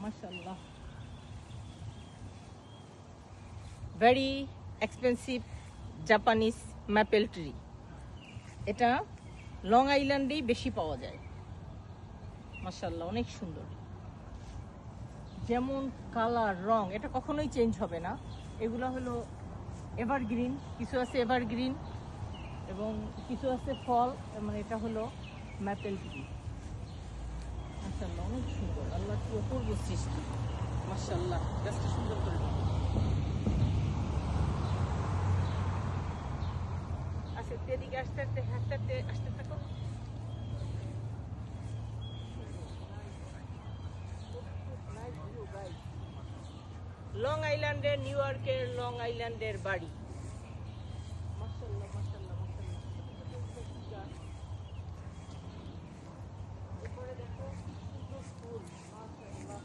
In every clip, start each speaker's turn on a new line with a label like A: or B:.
A: মাশাআল্লাহ, very expensive Japanese maple tree. এটা long আইল্যান্ডেই বেশি পাওয়া যায়। মাশাআল্লাহ, অনেক সুন্দর। যেমন কালার, রং, এটা কখনোই চেঞ্জ হবে না। এগুলো হলো এভারগ্রিন, কিছু আছে এভারগ্রিন এবং কিছু আছে ফল, মানে এটা হলো ম্যাপেল ট্রি। মাশাআল্লাহ, অনেক সুন্দর। আল্লাহ কি অপূর্ব সৃষ্টি। মাশাআল্লাহ, গাছটা সুন্দর করে দাও। আচ্ছা, এদিকে আসতে আসতে হাঁটতে আসতে থাকো। লং আইল্যান্ডের, নিউ ইয়র্কের লং আইল্যান্ডের বাড়ি। মাশাআল্লাহ, মাশাআল্লাহ, মাশাআল্লাহ। উপরে দেখো কি সুন্দর ফুল। মাশাআল্লাহ,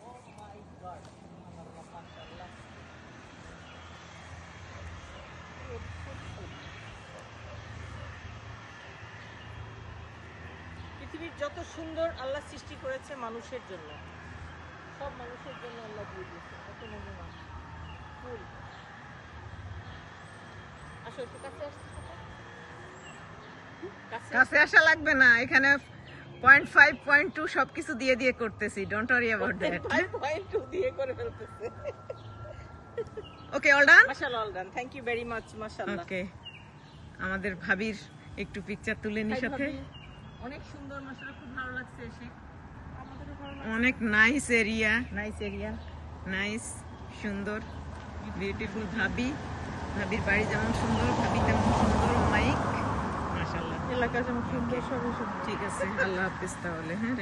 A: oh my God, সুবহানাল্লাহ, মাশাআল্লাহ। পৃথিবীর যত সুন্দর আল্লাহ সৃষ্টি করেছে মানুষের জন্য, সব মানুষের জন্য আল্লাহ দিয়ে দিয়েছে। কত নমুনা ফুল। আসো একটু কাছে আসতে থাকো।
B: কাছে আসা লাগবে না, এখানে 0.5 0.2 সবকিছু দিয়ে দিয়ে করতেছি, ডোন্ট ওয়ারি অ্যাবাউট দ্যাট।
A: 5.2 দিয়ে করে ফেলতেছে।
B: Okay, all done.
A: মাশাআল্লাহ, all done, thank you very much. মাশাআল্লাহ।
B: ওকে, আমাদের ভাবির একটু পিকচার তুলে নি সাথে।
A: অনেক সুন্দর, মাশাআল্লাহ, খুব ভালো লাগছে এসে। আমাদেরও ভালো লাগছে।
B: অনেক nice area,
A: nice area,
B: nice, সুন্দর, বিউটিফুল। ভাবির বাড়ি যেমন সুন্দর, ভাবি তেমন সুন্দর। মাইক, মাশাআল্লাহ,
A: এলাকা যেমন সুন্দর, সবই সুন্দর।
B: ঠিক আছে, আল্লাহ হাফেজ তাহলে। হ্যাঁ।